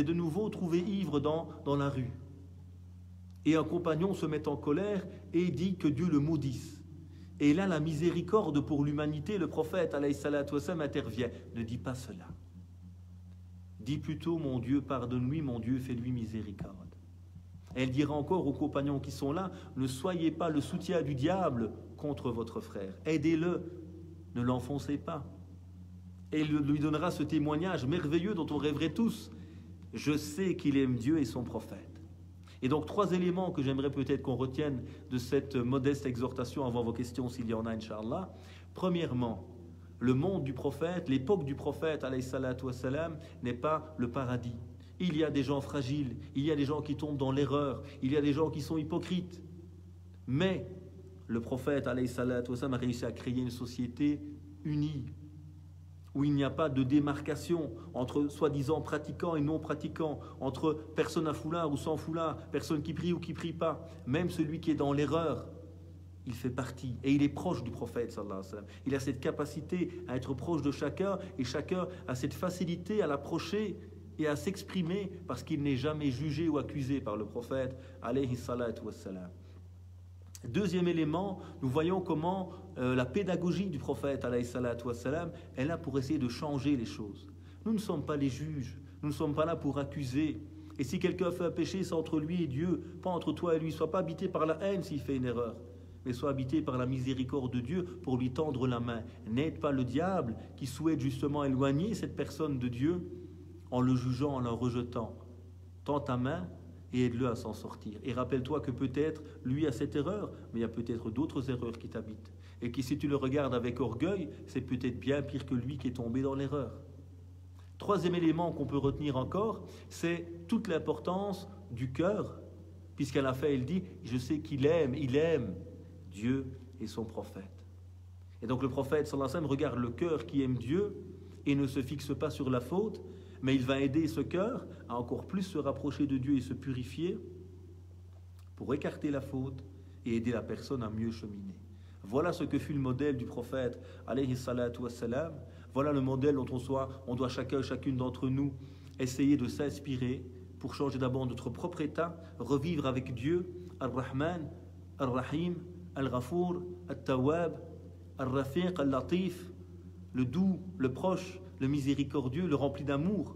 de nouveau trouvé ivre dans la rue. Et un compagnon se met en colère et dit que Dieu le maudisse. Et là, la miséricorde pour l'humanité, le prophète alayhi salatu wassalam intervient. Ne dis pas cela. Dis plutôt, mon Dieu, pardonne-lui, mon Dieu, fais-lui miséricorde. Et elle dira encore aux compagnons qui sont là, ne soyez pas le soutien du diable contre votre frère. Aidez-le, ne l'enfoncez pas. Et il lui donnera ce témoignage merveilleux dont on rêverait tous. Je sais qu'il aime Dieu et son prophète. Et donc, 3 éléments que j'aimerais peut-être qu'on retienne de cette modeste exhortation avant vos questions, s'il y en a, Inch'Allah. Premièrement, le monde du prophète, l'époque du prophète, alayhi salatu wassalam, n'est pas le paradis. Il y a des gens fragiles, il y a des gens qui tombent dans l'erreur, il y a des gens qui sont hypocrites. Mais le prophète, alayhi salatu wassalam, a réussi à créer une société unie, où il n'y a pas de démarcation entre soi-disant pratiquants et non pratiquants, entre personnes à foulard ou sans foulard, personne qui prie ou qui ne prie pas. Même celui qui est dans l'erreur, il fait partie et il est proche du prophète sallallahu alayhi wa sallam. Il a cette capacité à être proche de chacun et chacun a cette facilité à l'approcher et à s'exprimer parce qu'il n'est jamais jugé ou accusé par le prophète alayhi salatu wa sallam. Deuxième élément, nous voyons comment la pédagogie du prophète alayhi salatu wassalam est là pour essayer de changer les choses. Nous ne sommes pas les juges, nous ne sommes pas là pour accuser. Et si quelqu'un fait un péché, c'est entre lui et Dieu, pas entre toi et lui. Sois pas habité par la haine s'il fait une erreur, mais sois habité par la miséricorde de Dieu pour lui tendre la main. N'aide pas le diable qui souhaite justement éloigner cette personne de Dieu en le jugeant, en le rejetant. Tends ta main et aide-le à s'en sortir. Et rappelle-toi que peut-être lui a cette erreur, mais il y a peut-être d'autres erreurs qui t'habitent. Et que si tu le regardes avec orgueil, c'est peut-être bien pire que lui qui est tombé dans l'erreur. Troisième élément qu'on peut retenir encore, c'est toute l'importance du cœur, puisqu'à la fin il dit « Je sais qu'il aime, il aime Dieu et son prophète ». Et donc le prophète sallallahu alayhi wa sallam regarde le cœur qui aime Dieu et ne se fixe pas sur la faute, mais il va aider ce cœur à encore plus se rapprocher de Dieu et se purifier pour écarter la faute et aider la personne à mieux cheminer. Voilà ce que fut le modèle du prophète alayhi salatu wassalam. Voilà le modèle dont on doit chacune d'entre nous essayer de s'inspirer pour changer d'abord notre propre état, revivre avec Dieu, Ar-Rahman, Ar-Rahim, Al-Ghafour, Al-Tawwab, Al-Rafiq, Al-Latif, le doux, le proche, le miséricordieux, le rempli d'amour,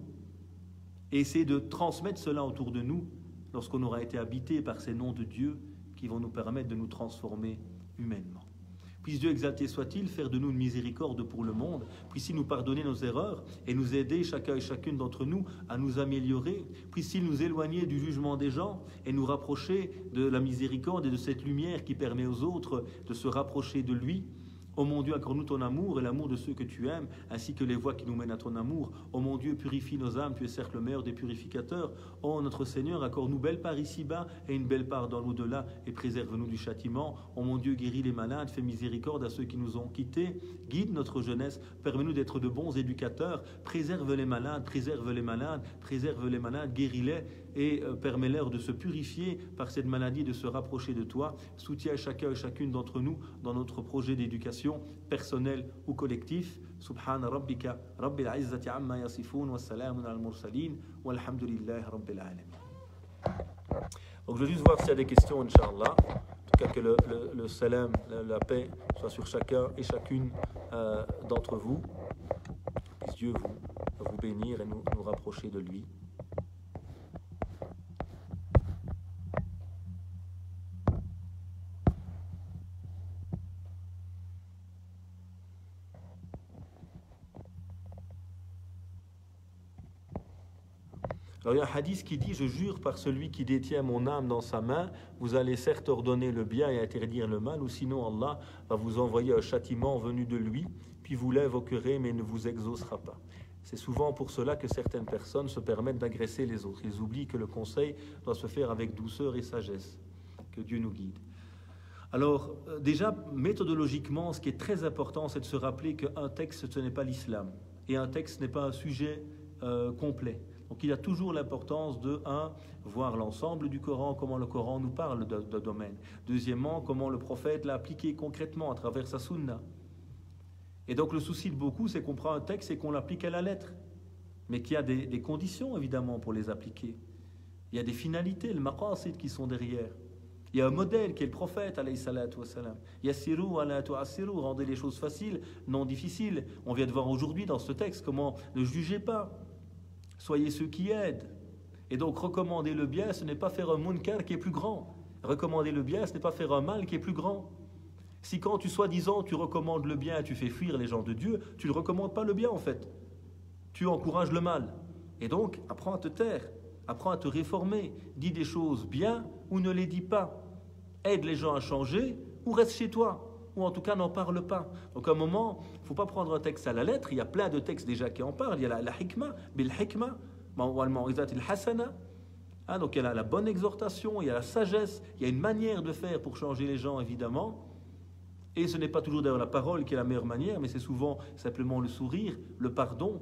et essayer de transmettre cela autour de nous lorsqu'on aura été habité par ces noms de Dieu qui vont nous permettre de nous transformer humainement. Puisse Dieu exalté soit-il faire de nous une miséricorde pour le monde, puisse-t-il nous pardonner nos erreurs et nous aider chacun et chacune d'entre nous à nous améliorer, puisse-t-il nous éloigner du jugement des gens et nous rapprocher de la miséricorde et de cette lumière qui permet aux autres de se rapprocher de lui. Ô mon Dieu, accorde-nous ton amour et l'amour de ceux que tu aimes, ainsi que les voies qui nous mènent à ton amour. Ô mon Dieu, purifie nos âmes, tu es certes le meilleur des purificateurs. Ô notre Seigneur, accorde-nous belle part ici-bas et une belle part dans l'au-delà, et préserve-nous du châtiment. Ô mon Dieu, guéris les malades, fais miséricorde à ceux qui nous ont quittés. Guide notre jeunesse, permets-nous d'être de bons éducateurs. Préserve les malades, préserve les malades, préserve les malades, guéris-les et permets-leur de se purifier par cette maladie, de se rapprocher de toi. Soutiens chacun et chacune d'entre nous dans notre projet d'éducation personnel ou collectif. Subhana rabbika rabbil izzati amma yasifun wa salamun al mursalin walhamdulillahi rabbil alamin. Donc je vais juste voir s'il y a des questions, Inch'Allah. En tout cas que le salam, la paix soit sur chacun et chacune d'entre vous. Puisse Dieu vous bénir et nous rapprocher de lui. Alors il y a un hadith qui dit « Je jure par celui qui détient mon âme dans sa main, vous allez certes ordonner le bien et interdire le mal, ou sinon Allah va vous envoyer un châtiment venu de lui, puis vous l'invoquerez, mais ne vous exaucera pas. » C'est souvent pour cela que certaines personnes se permettent d'agresser les autres. Ils oublient que le conseil doit se faire avec douceur et sagesse. Que Dieu nous guide. Alors déjà, méthodologiquement, ce qui est très important, c'est de se rappeler qu'un texte, ce n'est pas l'islam. Et un texte n'est pas un sujet complet. Donc il y a toujours l'importance de, voir l'ensemble du Coran, comment le Coran nous parle d'un domaine. Deuxièmement, comment le prophète l'a appliqué concrètement à travers sa sunna. Et donc le souci de beaucoup, c'est qu'on prend un texte et qu'on l'applique à la lettre. mais qu'il y a des conditions évidemment pour les appliquer. Il y a des finalités, le maqasid qui sont derrière. Il y a un modèle qui est le prophète, alayhi salatu wa salam. Yassiru wa la tu'assiru, rendez les choses faciles, non difficiles. On vient de voir aujourd'hui dans ce texte comment ne jugez pas. Soyez ceux qui aident. Et donc recommander le bien, ce n'est pas faire un munkar qui est plus grand. Recommander le bien, ce n'est pas faire un mal qui est plus grand. Si quand tu soi-disant tu recommandes le bien, tu fais fuir les gens de Dieu, tu ne recommandes pas le bien en fait. Tu encourages le mal. Et donc apprends à te taire, apprends à te réformer. Dis des choses bien ou ne les dis pas. Aide les gens à changer ou reste chez toi. Ou en tout cas n'en parle pas. Donc à un moment, il ne faut pas prendre un texte à la lettre. Il y a plein de textes déjà qui en parlent. Il y a la hikmah, bil hikmah, ma'wal-ma'izat al-hasana. Donc il y a la bonne exhortation, il y a la sagesse, il y a une manière de faire pour changer les gens évidemment. Et ce n'est pas toujours d'ailleurs la parole qui est la meilleure manière, mais c'est souvent simplement le sourire, le pardon,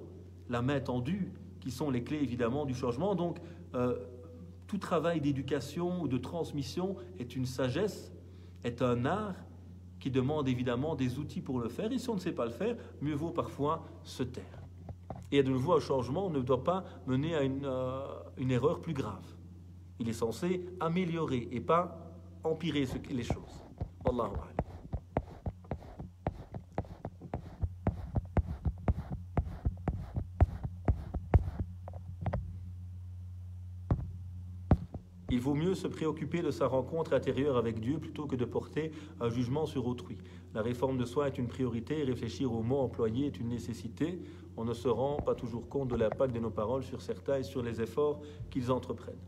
la main tendue, qui sont les clés évidemment du changement. Donc tout travail d'éducation ou de transmission est une sagesse, est un art qui demande évidemment des outils pour le faire. Et si on ne sait pas le faire, mieux vaut parfois se taire. Et de nouveau, un changement ne doit pas mener à une erreur plus grave. Il est censé améliorer et pas empirer les choses. Wallahu a'lam. Il vaut mieux se préoccuper de sa rencontre intérieure avec Dieu plutôt que de porter un jugement sur autrui. La réforme de soi est une priorité et réfléchir aux mots employés est une nécessité. On ne se rend pas toujours compte de l'impact de nos paroles sur certains et sur les efforts qu'ils entreprennent.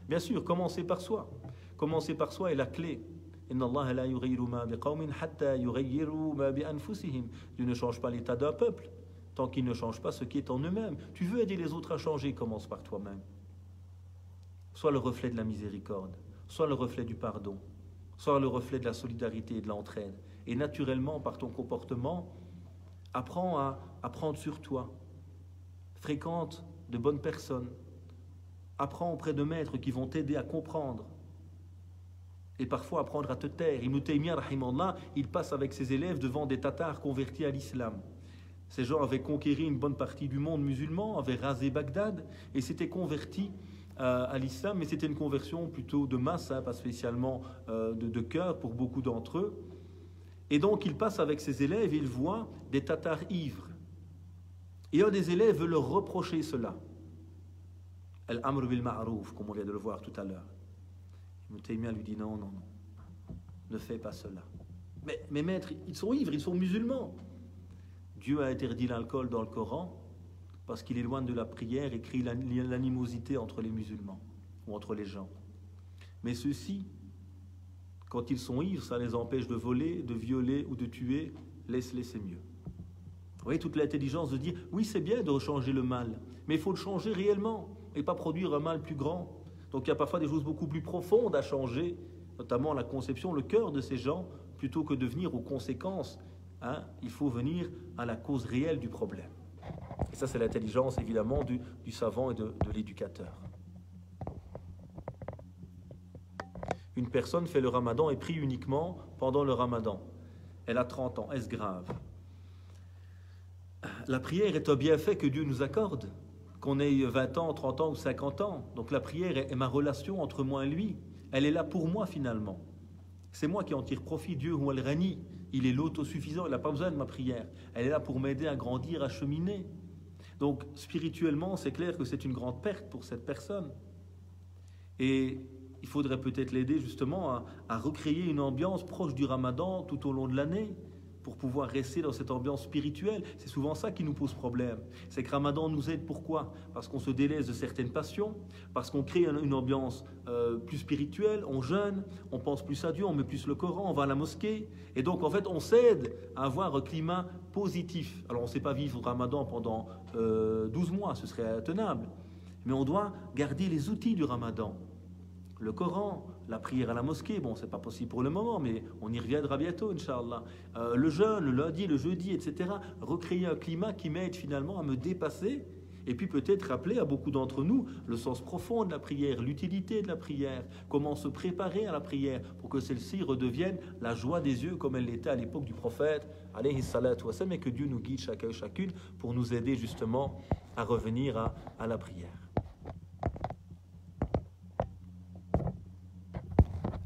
Bien sûr, commencer par soi. Commencer par soi est la clé. Inna Allah la yughayyiru ma biqawmin hatta yughayyiru ma bi anfusihim. Dieu ne change pas l'état d'un peuple tant qu'il ne change pas ce qui est en eux-mêmes. Tu veux aider les autres à changer, commence par toi-même. Soit le reflet de la miséricorde, soit le reflet du pardon, soit le reflet de la solidarité et de l'entraide. Et naturellement, par ton comportement, apprends à prendre sur toi. Fréquente de bonnes personnes. Apprends auprès de maîtres qui vont t'aider à comprendre. Et parfois apprendre à te taire. Ibn Taymiyyah, rahimallah, il passe avec ses élèves devant des Tatars convertis à l'islam. Ces gens avaient conquéri une bonne partie du monde musulman, avaient rasé Bagdad et s'étaient convertis à l'islam, mais c'était une conversion plutôt de masse, pas spécialement de cœur pour beaucoup d'entre eux. Et donc il passe avec ses élèves et il voit des Tatars ivres. Et un des élèves veut leur reprocher cela. Al-amr bil ma'rouf, comme on vient de le voir tout à l'heure. Ibn Taymiyyah lui dit non, non, non, ne fais pas cela. Mais maître, ils sont ivres, ils sont musulmans. Dieu a interdit l'alcool dans le Coran parce qu'il éloigne de la prière et crée l'animosité entre les musulmans ou entre les gens. Mais ceux-ci, quand ils sont ivres, ça les empêche de voler, de violer ou de tuer, laisse-les, c'est mieux. Vous voyez toute l'intelligence de dire, oui c'est bien de changer le mal, mais il faut le changer réellement et pas produire un mal plus grand. Donc il y a parfois des choses beaucoup plus profondes à changer, notamment la conception, le cœur de ces gens, plutôt que de venir aux conséquences. Il faut venir à la cause réelle du problème. Et ça, c'est l'intelligence, évidemment, du savant et de l'éducateur. Une personne fait le ramadan et prie uniquement pendant le ramadan. Elle a 30 ans. Est-ce grave? La prière est un bienfait que Dieu nous accorde, qu'on ait 20 ans, 30 ans ou 50 ans. Donc la prière est ma relation entre moi et lui. Elle est là pour moi, finalement. C'est moi qui en tire profit. Dieu, ou al-Ghani, il est l'autosuffisant, il n'a pas besoin de ma prière. Elle est là pour m'aider à grandir, à cheminer. Donc, spirituellement, c'est clair que c'est une grande perte pour cette personne. Et il faudrait peut-être l'aider justement à recréer une ambiance proche du ramadan tout au long de l'année pour pouvoir rester dans cette ambiance spirituelle. C'est souvent ça qui nous pose problème. C'est que Ramadan nous aide, pourquoi? Parce qu'on se délaisse de certaines passions, parce qu'on crée une ambiance plus spirituelle, on jeûne, on pense plus à Dieu, on met plus le Coran, on va à la mosquée. Et donc en fait on s'aide à avoir un climat positif. Alors on ne sait pas vivre Ramadan pendant 12 mois, ce serait intenable. Mais on doit garder les outils du Ramadan. Le Coran, la prière à la mosquée, bon, c'est pas possible pour le moment, mais on y reviendra bientôt, Inch'Allah. Le jeûne, le lundi, le jeudi, etc. Recréer un climat qui m'aide finalement à me dépasser Et puis peut-être rappeler à beaucoup d'entre nous le sens profond de la prière, l'utilité de la prière, comment se préparer à la prière pour que celle-ci redevienne la joie des yeux comme elle l'était à l'époque du prophète, alayhi salatu wa salam, et que Dieu nous guide chacun et chacune pour nous aider justement à revenir à la prière.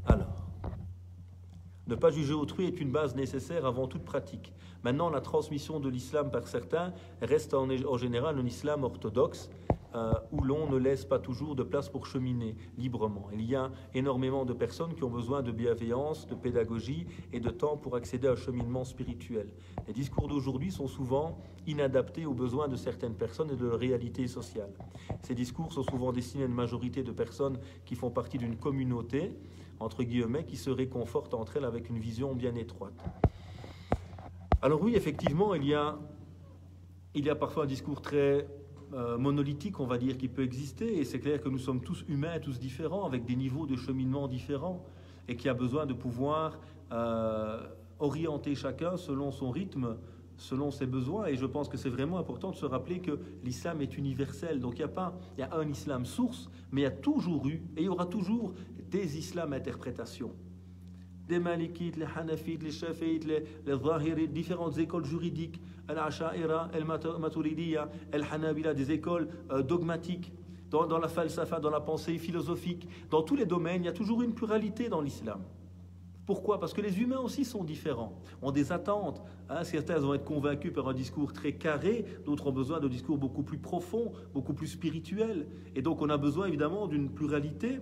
Alors, ne pas juger autrui est une base nécessaire avant toute pratique. Maintenant, la transmission de l'islam par certains reste en général un islam orthodoxe où l'on ne laisse pas toujours de place pour cheminer librement. Il y a énormément de personnes qui ont besoin de bienveillance, de pédagogie et de temps pour accéder à un cheminement spirituel. Les discours d'aujourd'hui sont souvent inadaptés aux besoins de certaines personnes et de leur réalité sociale. Ces discours sont souvent destinés à une majorité de personnes qui font partie d'une communauté, entre guillemets, qui se réconfortent entre elles avec une vision bien étroite. Alors oui, effectivement, il y a parfois un discours très monolithique, on va dire, qui peut exister, et c'est clair que nous sommes tous humains, tous différents, avec des niveaux de cheminement différents, et qui a besoin de pouvoir orienter chacun selon son rythme, selon ses besoins, et je pense que c'est vraiment important de se rappeler que l'islam est universel, donc il y a un islam source, mais il y a toujours eu, et il y aura toujours des islams interprétations. Des Malikites, les Hanafites, les Shafi'ites, les Zahirites, différentes écoles juridiques, Al-Asha'ira, Al-Maturidiyya, Al-Hanabila, des écoles dogmatiques, dans la falsafa, dans la pensée philosophique, dans tous les domaines, il y a toujours une pluralité dans l'islam. Pourquoi? Parce que les humains aussi sont différents, ont des attentes. Certains vont être convaincus par un discours très carré, d'autres ont besoin de discours beaucoup plus profonds, beaucoup plus spirituels. Et donc on a besoin évidemment d'une pluralité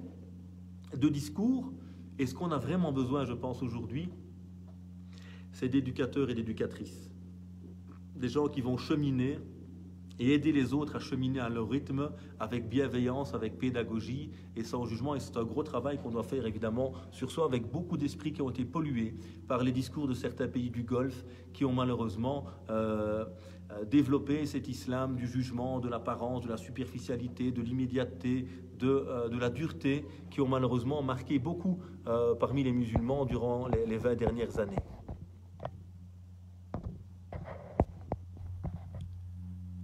de discours. Et ce qu'on a vraiment besoin, je pense, aujourd'hui, c'est d'éducateurs et d'éducatrices. Des gens qui vont cheminer et aider les autres à cheminer à leur rythme, avec bienveillance, avec pédagogie et sans jugement. Et c'est un gros travail qu'on doit faire, évidemment, sur soi, avec beaucoup d'esprits qui ont été pollués par les discours de certains pays du Golfe qui ont malheureusement développé cet islam du jugement, de l'apparence, de la superficialité, de l'immédiateté, de la dureté, qui ont malheureusement marqué beaucoup parmi les musulmans durant les 20 dernières années.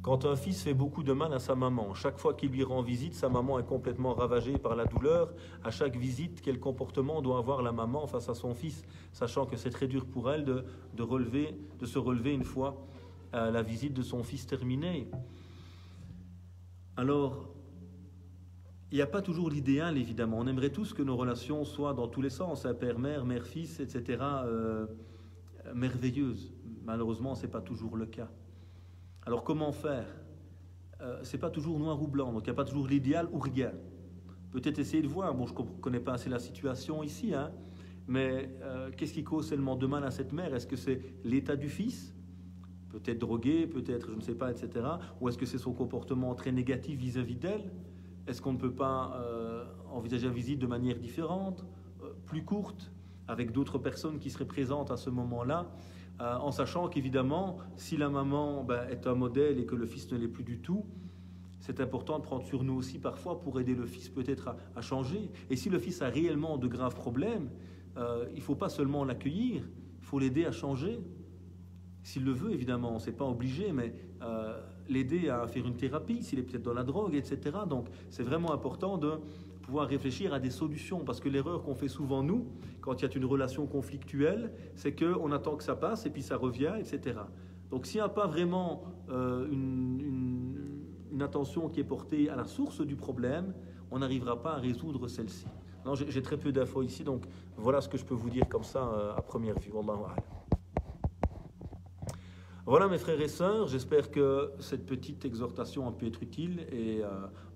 Quand un fils fait beaucoup de mal à sa maman, chaque fois qu'il lui rend visite, sa maman est complètement ravagée par la douleur. À chaque visite, quel comportement doit avoir la maman face à son fils, sachant que c'est très dur pour elle de se relever une fois la visite de son fils terminée. Alors, il n'y a pas toujours l'idéal, évidemment. On aimerait tous que nos relations soient dans tous les sens, père-mère, mère-fils, etc., merveilleuses. Malheureusement, ce n'est pas toujours le cas. Alors comment faire? C'est pas toujours noir ou blanc, donc il n'y a pas toujours l'idéal ou rien. Peut-être essayer de voir, bon je ne connais pas assez la situation ici, mais qu'est-ce qui cause tellement de mal à cette mère? Est-ce que c'est l'état du fils? Peut-être drogué, peut-être je ne sais pas, etc. Ou est-ce que c'est son comportement très négatif vis-à-vis d'elle? Est-ce qu'on ne peut pas envisager la visite de manière différente, plus courte, avec d'autres personnes qui seraient présentes à ce moment-là? En sachant qu'évidemment, si la maman est un modèle et que le fils ne l'est plus du tout, c'est important de prendre sur nous aussi parfois pour aider le fils peut-être à changer. Et si le fils a réellement de graves problèmes, il ne faut pas seulement l'accueillir, il faut l'aider à changer. S'il le veut, évidemment, c'est pas obligé, mais l'aider à faire une thérapie, s'il est peut-être dans la drogue, etc. Donc c'est vraiment important de pouvoir réfléchir à des solutions, parce que l'erreur qu'on fait souvent nous, quand il y a une relation conflictuelle, c'est qu'on attend que ça passe et puis ça revient, etc. Donc s'il n'y a pas vraiment une attention qui est portée à la source du problème, on n'arrivera pas à résoudre celle-ci. Non, j'ai très peu d'infos ici, donc voilà ce que je peux vous dire comme ça à première vue. Wallahu a'lam. Voilà mes frères et sœurs, j'espère que cette petite exhortation a pu être utile et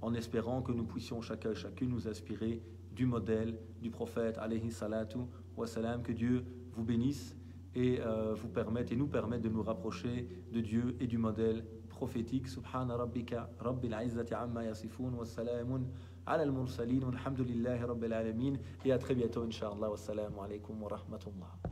en espérant que nous puissions chacun et chacune nous inspirer du modèle du prophète alayhi salatu wa salam, que Dieu vous bénisse et vous permette et nous permette de nous rapprocher de Dieu et du modèle prophétique. Subhana rabbika rabbil izzati amma yasifun wa salamun ala al-mursalin walhamdulillahi rabbil alamin, et à très bientôt inshallah. Wassalamu alaikum wa rahmatullah.